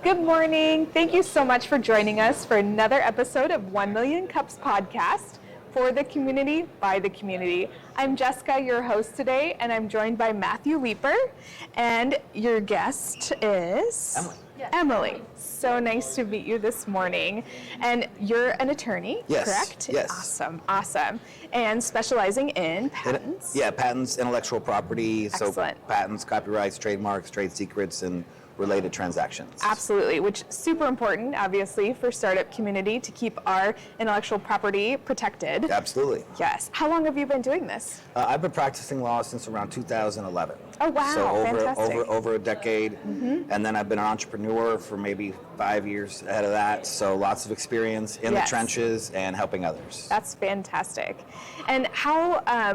Good morning. Thank you so much for joining us for another episode of 1 Million Cups podcast, for the community, by the community. I'm Jessica, your host today, and I'm joined by Matthew Leeper, and your guest is Emily. Yes. Emily. So nice to meet you this morning. And you're an attorney, Yes. correct? Yes. Awesome. And specializing in patents. Patents, intellectual property. Excellent. So patents, copyrights, trademarks, trade secrets, and related transactions. Absolutely, which is super important, obviously, for startup community to keep our intellectual property protected. Absolutely. Yes. How long have you been doing this? I've been practicing law since around 2011. Oh, wow. So Fantastic. over a decade. Mm-hmm. And then I've been an entrepreneur for maybe 5 years ahead of that. So lots of experience in the trenches and helping others. That's fantastic. And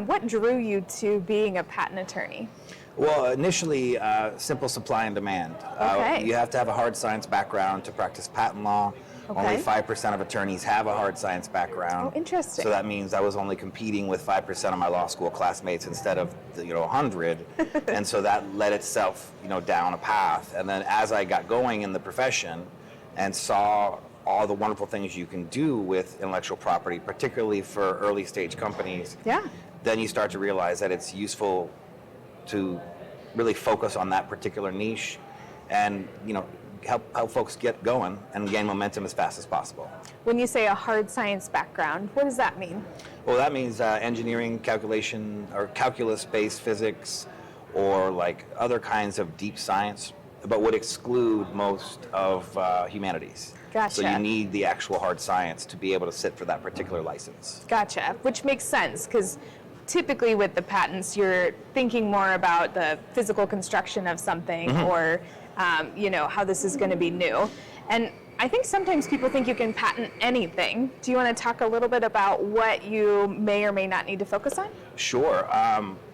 what drew you to being a patent attorney? Well, initially, simple supply and demand. Okay. You have to have a hard science background to practice patent law. Okay. Only 5% of attorneys have a hard science background. Oh, interesting. So that means I was only competing with 5% of my law school classmates instead of 100. And so that led itself down a path. And then as I got going in the profession and saw all the wonderful things you can do with intellectual property, particularly for early stage companies, then you start to realize that it's useful to really focus on that particular niche and help folks get going and gain momentum as fast as possible. When you say a hard science background, what does that mean? Well, that means engineering, calculation, or calculus-based physics, or like other kinds of deep science, but would exclude most of humanities. Gotcha. So you need the actual hard science to be able to sit for that particular license. Gotcha, which makes sense because typically with the patents, you're thinking more about the physical construction of something or, how this is going to be new. And I think sometimes people think you can patent anything. Do you want to talk a little bit about what you may or may not need to focus on? Sure.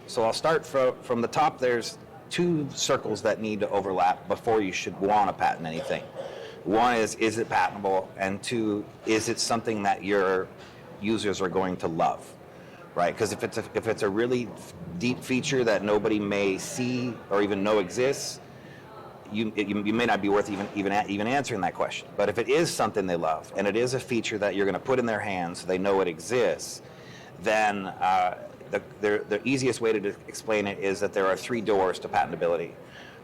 So I'll start from the top. There's two circles that need to overlap before you should want to patent anything. One is it patentable? And two, is it something that your users are going to love? Right, because if it's a really deep feature that nobody may see or even know exists, you may not be worth even answering that question. But if it is something they love and it is a feature that you're going to put in their hands so they know it exists, then the easiest way to explain it is that there are three doors to patentability.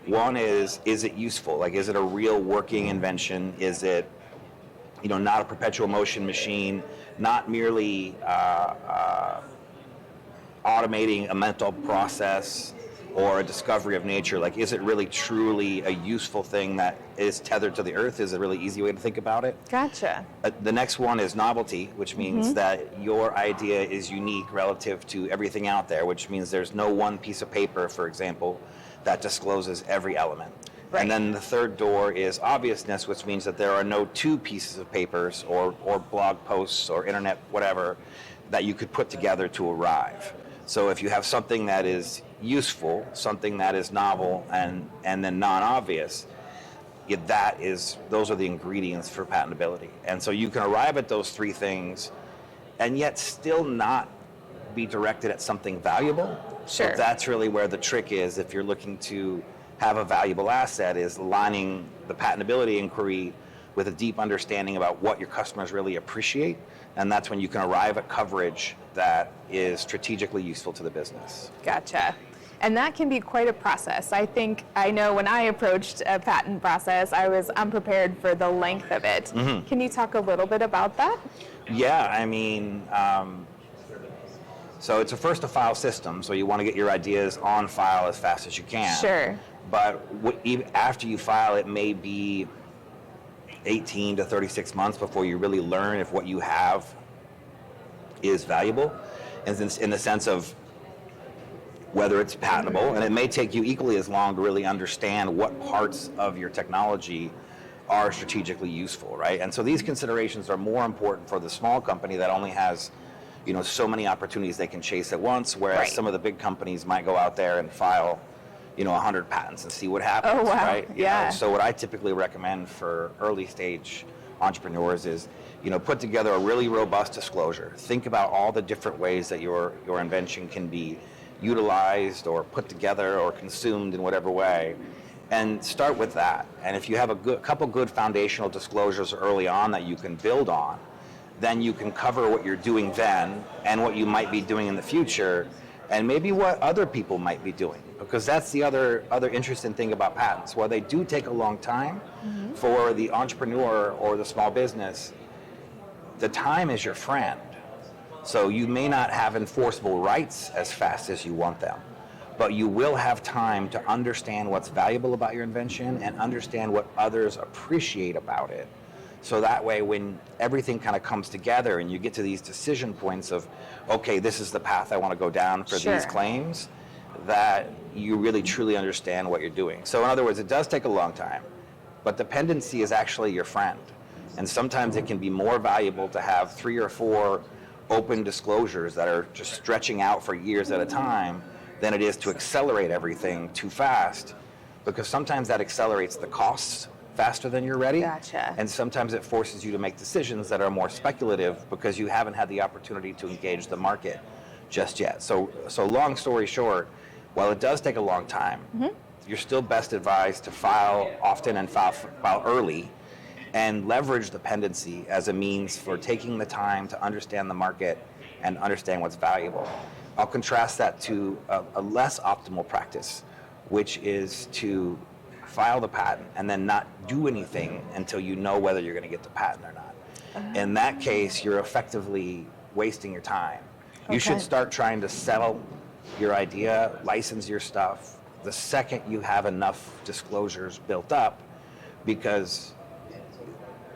One is it useful? Like, is it a real working invention? Is it not a perpetual motion machine? Not merely automating a mental process or a discovery of nature. Like, is it really truly a useful thing that is tethered to the earth? Is a really easy way to think about it. Gotcha. The next one is novelty, which means that your idea is unique relative to everything out there, which means there's no one piece of paper, for example, that discloses every element. Right. And then the third door is obviousness, which means that there are no two pieces of papers or blog posts or internet, whatever, that you could put together to arrive. So if you have something that is useful, something that is novel, and then non-obvious, those are the ingredients for patentability. And so you can arrive at those three things and yet still not be directed at something valuable. Sure. So that's really where the trick is if you're looking to have a valuable asset, is aligning the patentability inquiry with a deep understanding about what your customers really appreciate. And that's when you can arrive at coverage that is strategically useful to the business. Gotcha. And that can be quite a process. I know when I approached a patent process, I was unprepared for the length of it. Mm-hmm. Can you talk a little bit about that? Yeah, so it's a first to file system, so you want to get your ideas on file as fast as you can. Sure. But even after you file, it may be 18 to 36 months before you really learn if what you have is valuable, in the sense of whether it's patentable, and it may take you equally as long to really understand what parts of your technology are strategically useful, right? And so these considerations are more important for the small company that only has so many opportunities they can chase at once, whereas some of the big companies might go out there and file 100 patents and see what happens. Oh, wow. Right? Yeah. So what I typically recommend for early stage entrepreneurs is, put together a really robust disclosure. Think about all the different ways that your invention can be utilized or put together or consumed in whatever way, And start with that. And if you have a couple good foundational disclosures early on that you can build on, then you can cover what you're doing then and what you might be doing in the future, and maybe what other people might be doing. Because that's the other interesting thing about patents. While they do take a long time for the entrepreneur or the small business, the time is your friend. So you may not have enforceable rights as fast as you want them, but you will have time to understand what's valuable about your invention and understand what others appreciate about it. So that way, when everything kind of comes together and you get to these decision points of, okay, this is the path I want to go down for these claims, that you really truly understand what you're doing. So in other words, it does take a long time, but dependency is actually your friend. And sometimes it can be more valuable to have 3 or 4 open disclosures that are just stretching out for years at a time than it is to accelerate everything too fast, because sometimes that accelerates the costs faster than you're ready. Gotcha. And sometimes it forces you to make decisions that are more speculative because you haven't had the opportunity to engage the market just yet. So long story short, while it does take a long time, you're still best advised to file often and file early, and leverage dependency as a means for taking the time to understand the market and understand what's valuable. I'll contrast that to a less optimal practice, which is to file the patent and then not do anything until you know whether you're going to get the patent or not. In that case, you're effectively wasting your time. You should start trying to sell your idea, license your stuff, the second you have enough disclosures built up, because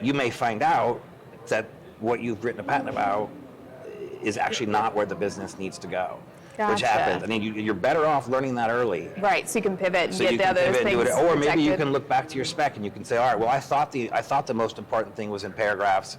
you may find out that what you've written a patent about is actually not where the business needs to go. Gotcha. Which happens. I mean, you're better off learning that early. Right, so you can pivot and So get you the can other pivot and things do it, or maybe you protected. can look back to your spec and you can say, all right, well, I thought the most important thing was in paragraphs,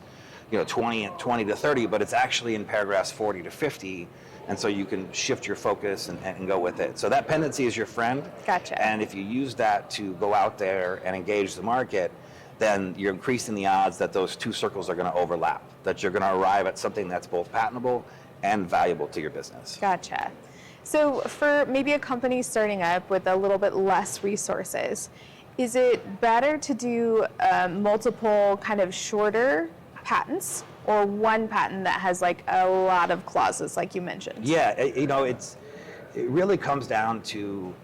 20 to 30, but it's actually in paragraphs 40 to 50, and so you can shift your focus and go with it. So that pendency is your friend. Gotcha. And if you use that to go out there and engage the market, then you're increasing the odds that those 2 circles are going to overlap, that you're going to arrive at something that's both patentable and valuable to your business. Gotcha. So for maybe a company starting up with a little bit less resources, is it better to do multiple kind of shorter patents, or one patent that has like a lot of clauses like you mentioned? Yeah, it really comes down to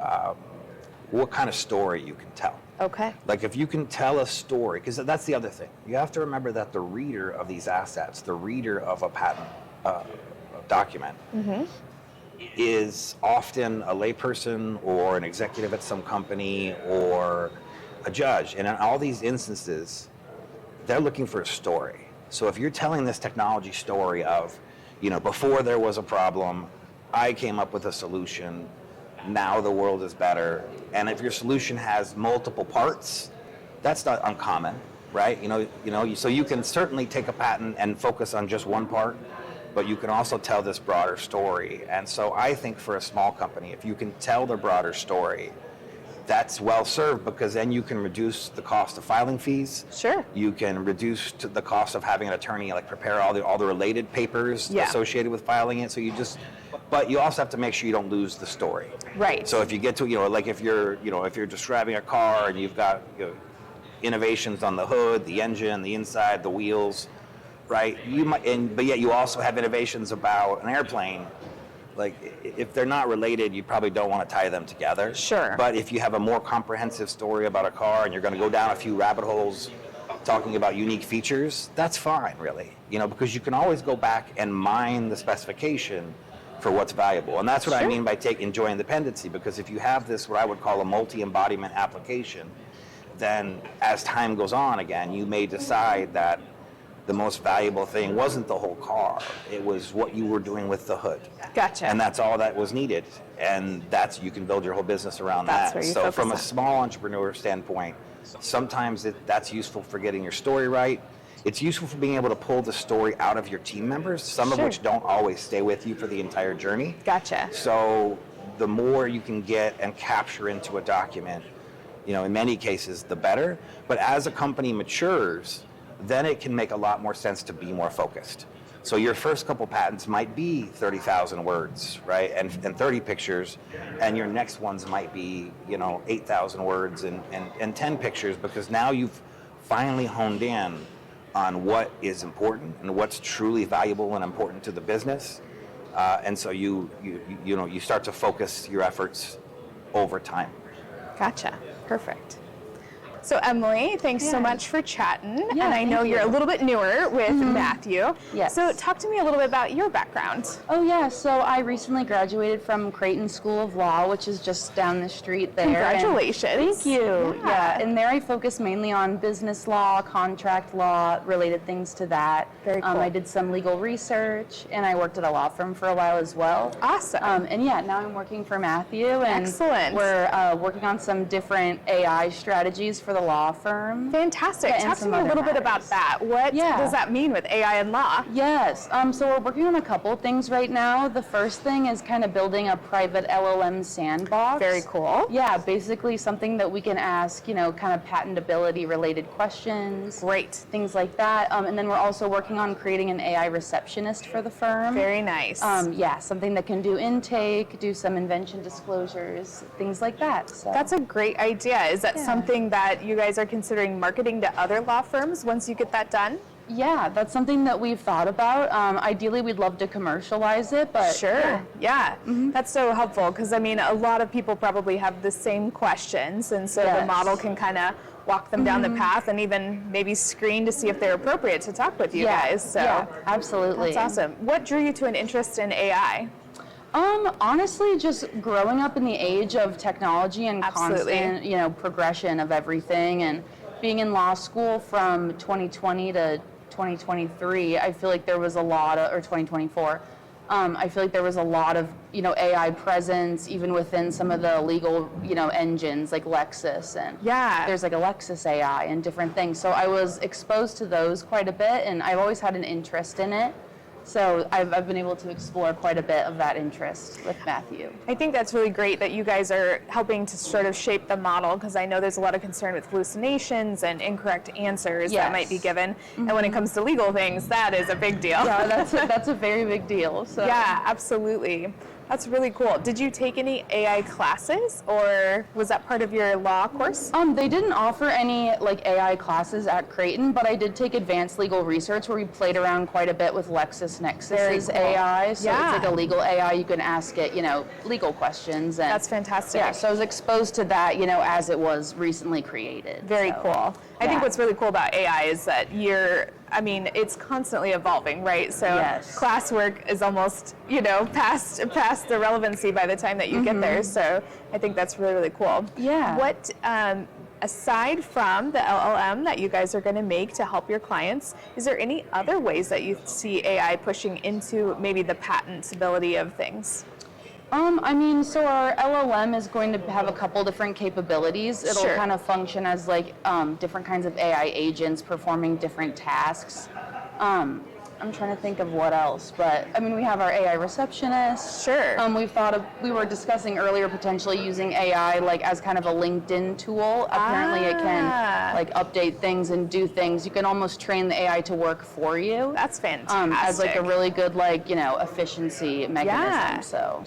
what kind of story you can tell. Okay. Like if you can tell a story, because that's the other thing. You have to remember that the reader of these assets, the reader of a patent document, is often a layperson or an executive at some company or a judge. And in all these instances, they're looking for a story. So if you're telling this technology story of, before there was a problem, I came up with a solution, now the world is better. And if your solution has multiple parts, that's not uncommon, right? So you can certainly take a patent and focus on just one part, but you can also tell this broader story. And so I think for a small company, if you can tell the broader story, that's well served, because then you can reduce the cost of filing fees. Sure. You can reduce the cost of having an attorney prepare all the related papers associated with filing it. But you also have to make sure you don't lose the story. Right. So if you get to, if you're describing a car and you've got innovations on the hood, the engine, the inside, the wheels, right? But yet you also have innovations about an airplane. If they're not related, you probably don't want to tie them together. Sure. But if you have a more comprehensive story about a car and you're going to go down a few rabbit holes talking about unique features, that's fine, really. Because you can always go back and mine the specification for what's valuable. And that's what I mean by enjoying dependency, because if you have this, what I would call a multi-embodiment application, then as time goes on, again, you may decide that the most valuable thing wasn't the whole car. It was what you were doing with the hood. Gotcha. And that's all that was needed. And you can build your whole business around That's that. where you So focus from on. a small entrepreneur standpoint, sometimes that's useful for getting your story right. It's useful for being able to pull the story out of your team members, some of which don't always stay with you for the entire journey. Gotcha. So the more you can get and capture into a document, in many cases, the better. But as a company matures, then it can make a lot more sense to be more focused. So your first couple patents might be 30,000 words, right? And 30 pictures, and your next ones might be, 8,000 words and 10 pictures, because now you've finally honed in on what is important and what's truly valuable and important to the business. And so you start to focus your efforts over time. Gotcha. Perfect. So Emily, thanks so much for chatting. Yeah, and I know you're a little bit newer with Matthew. Yes. So talk to me a little bit about your background. Oh yeah, so I recently graduated from Creighton School of Law, which is just down the street there. Congratulations. Thank you. Yeah. And there I focus mainly on business law, contract law, related things to that. Very cool. I did some legal research, and I worked at a law firm for a while as well. Awesome. And yeah, now I'm working for Matthew, and Excellent. we're working on some different AI strategies for the law firm. Fantastic. Yeah, and Talk to some me a other little bit about matters. that. What does that mean with AI and law? Yes, so we're working on a couple things right now. The first thing is kind of building a private LLM sandbox. Very cool. Yeah, basically something that we can ask, kind of patentability related questions. Great. Things like that. And then we're also working on creating an AI receptionist for the firm. Very nice. Yeah, something that can do intake, do some invention disclosures, things like that. So. That's a great idea. Is that something that you guys are considering marketing to other law firms once you get that done? Yeah, that's something that we've thought about. Ideally, we'd love to commercialize it, but Sure. Yeah. That's so helpful because, a lot of people probably have the same questions, and so the Yes. model can kind of walk them down the path and even maybe screen to see if they're appropriate to talk with you guys. So yeah, absolutely. that's awesome. What drew you to an interest in AI? Honestly, just growing up in the age of technology and Absolutely. constant, progression of everything, and being in law school from 2020 to 2023, I feel like there was a lot of, or 2024, I feel like there was a lot of, AI presence even within some of the legal, engines like Lexis, and there's like a Lexis AI and different things. So I was exposed to those quite a bit, and I've always had an interest in it. So I've been able to explore quite a bit of that interest with Matthew. I think that's really great that you guys are helping to sort of shape the model, because I know there's a lot of concern with hallucinations and incorrect answers that might be given. And when it comes to legal things, that is a big deal. Yeah, that's a very big deal. So. Yeah, absolutely. That's really cool. Did you take any AI classes, or was that part of your law course? They didn't offer any AI classes at Creighton, but I did take advanced legal research where we played around quite a bit with LexisNexis's cool. AI. So it's like a legal AI. You can ask it, legal questions. And That's fantastic. Yeah, so I was exposed to that, as it was recently created. Very cool. I think what's really cool about AI is that it's constantly evolving, right? So classwork is almost, past the relevancy by the time that you get there. So I think that's really, really cool. Yeah. What, aside from the LLM that you guys are going to make to help your clients, is there any other ways that you see AI pushing into maybe the patentability of things? So our LLM is going to have a couple different capabilities. It'll kind of function as different kinds of AI agents performing different tasks. I'm trying to think of what else, but we have our AI receptionist. Sure. We were discussing earlier potentially using AI as kind of a LinkedIn tool. Apparently it can update things and do things. You can almost train the AI to work for you. That's fantastic. As a really good efficiency mechanism. Yeah. So.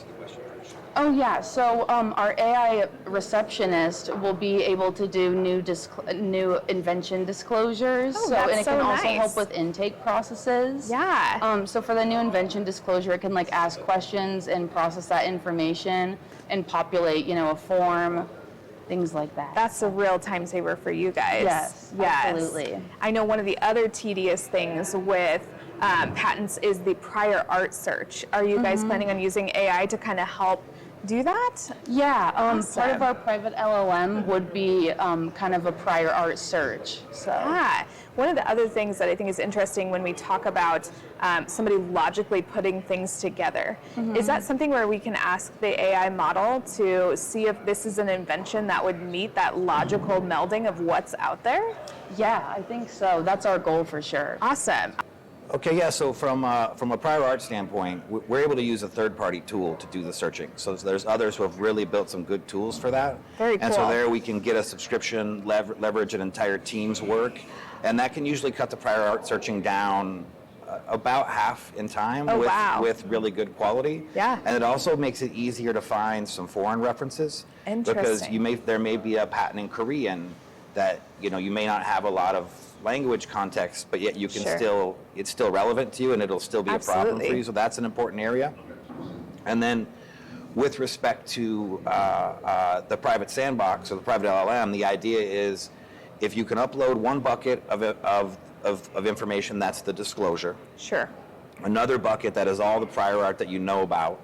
Oh yeah, so our AI receptionist will be able to do new invention disclosures. Oh, that's and it can so also nice. help with intake processes. Yeah. So for the new invention disclosure, it can ask questions and process that information and populate, a form, things like that. That's a real time saver for you guys. Yes, absolutely. I know one of the other tedious things with patents is the prior art search. Are you guys planning on using AI to kind of help do that? Yeah, Awesome. part of our private LLM would be kind of a prior art search. So. Yeah. One of the other things that I think is interesting when we talk about somebody logically putting things together, is that something where we can ask the AI model to see if this is an invention that would meet that logical melding of what's out there? Yeah, I think so. That's our goal for sure. Awesome. Okay, yeah, so from a prior art standpoint, we're able to use a third-party tool to do the searching. So there's others who have really built some good tools for that. Very And so cool. there we can get a subscription, leverage an entire team's work, and that can usually cut the prior art searching down about half in time Oh, wow. with really good quality. Yeah. And it also makes it easier to find some foreign references. Because Interesting. there may be a patent in Korean that, you may not have a lot of language context, but yet you can Sure. it's still relevant to you and it'll still be a problem Absolutely. for you. So that's an important area. And then with respect to the private sandbox or the private LLM, the idea is if you can upload one bucket of information, that's the disclosure. Sure. Another bucket that is all the prior art that you know about,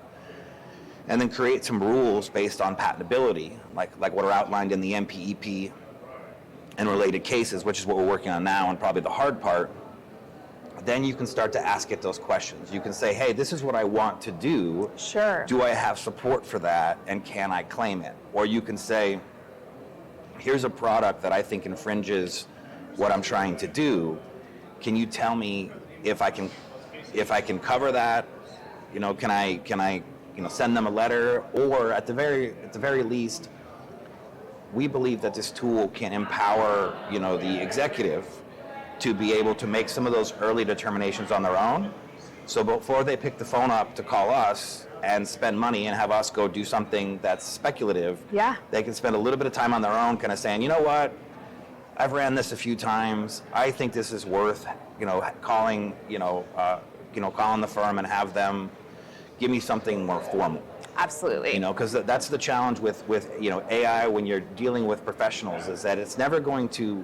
and then create some rules based on patentability, like what are outlined in the MPEP and related cases, which is what we're working on now and probably the hard part. Then you can start to ask it those questions. You can say, hey, this is what I want to do. Sure. Do I have support for that, and can I claim it? Or you can say, here's a product that I think infringes what I'm trying to do. Can you tell me if I can cover that? Can I send them a letter? Or at the very least, we believe that this tool can empower the executive to be able to make some of those early determinations on their own. So before they pick the phone up to call us and spend money and have us go do something that's speculative, Yeah. they can spend a little bit of time on their own kind of saying, you know what, I've ran this a few times. I think this is worth, calling the firm and have them give me something more formal. Absolutely. Because that's the challenge with AI when you're dealing with professionals, is that it's never going to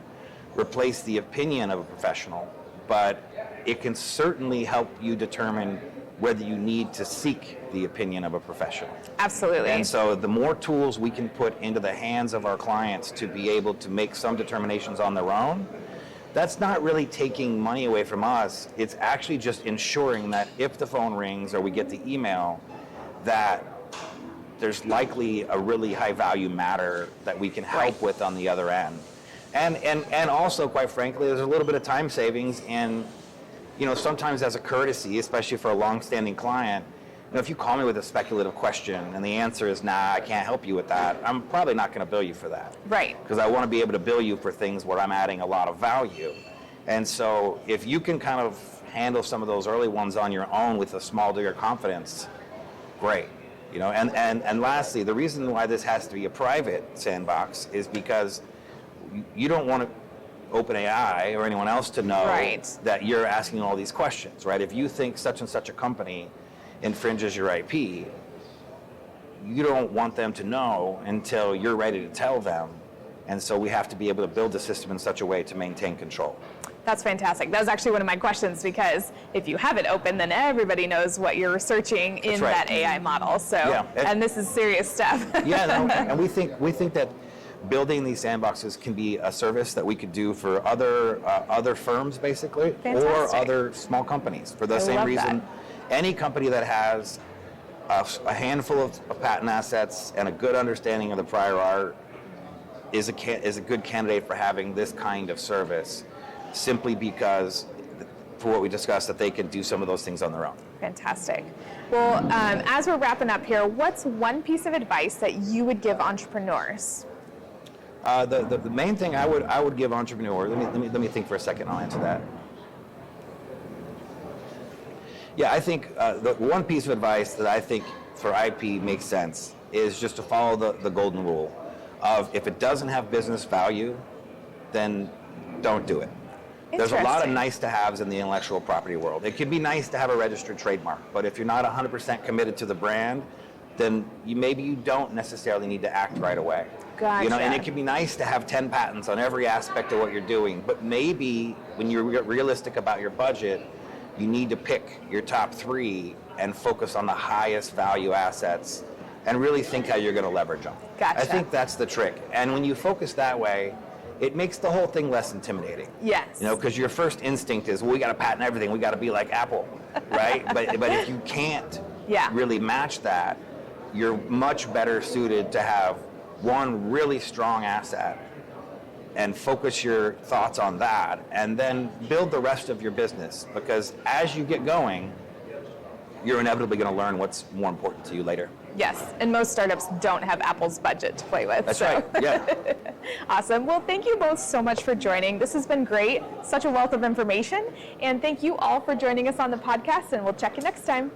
replace the opinion of a professional, but it can certainly help you determine whether you need to seek the opinion of a professional. Absolutely. And so the more tools we can put into the hands of our clients to be able to make some determinations on their own, that's not really taking money away from us. It's actually just ensuring that if the phone rings or we get the email, that there's likely a really high value matter that we can help with on the other end. And also, quite frankly, there's a little bit of time savings in, sometimes as a courtesy, especially for a long-standing client, if you call me with a speculative question and the answer is, nah, I can't help you with that, I'm probably not going to bill you for that. Right. Because I want to be able to bill you for things where I'm adding a lot of value. And so if you can kind of handle some of those early ones on your own with a small degree of confidence, great. And lastly, the reason why this has to be a private sandbox is because you don't want OpenAI or anyone else to know that you're asking all these questions, right? If you think such and such a company infringes your IP, you don't want them to know until you're ready to tell them. And so we have to be able to build the system in such a way to maintain control. That's fantastic. That was actually one of my questions, because if you have it open, then everybody knows what you're researching in that AI model. So, and this is serious stuff. And we think that building these sandboxes can be a service that we could do for other firms, basically, or other small companies. For the same reason, any company that has a handful of patent assets and a good understanding of the prior art is a good candidate for having this kind of service, simply because, for what we discussed, that they can do some of those things on their own. Fantastic. Well, as we're wrapping up here, what's one piece of advice that you would give entrepreneurs? The main thing I would give entrepreneurs, let me think for a second, I'll answer that. Yeah, I think the one piece of advice that I think for IP makes sense is just to follow the golden rule of, if it doesn't have business value, then don't do it. There's a lot of nice to haves in the intellectual property world. It can be nice to have a registered trademark, but if you're not 100% committed to the brand, then maybe you don't necessarily need to act right away. Gotcha. And it can be nice to have 10 patents on every aspect of what you're doing, but maybe when you're realistic about your budget, you need to pick your top 3 and focus on the highest value assets and really think how you're going to leverage them. Gotcha. I think that's the trick. And when you focus that way, it makes the whole thing less intimidating. Yes. Because your first instinct is, well, we got to patent everything. We got to be like Apple, right? but if you can't really match that, you're much better suited to have one really strong asset and focus your thoughts on that, and then build the rest of your business. Because as you get going, you're inevitably going to learn what's more important to you later. Yes, and most startups don't have Apple's budget to play with. That's so. right. Yeah. Awesome. Well, thank you both so much for joining. This has been great. Such a wealth of information. And thank you all for joining us on the podcast, and we'll check you next time.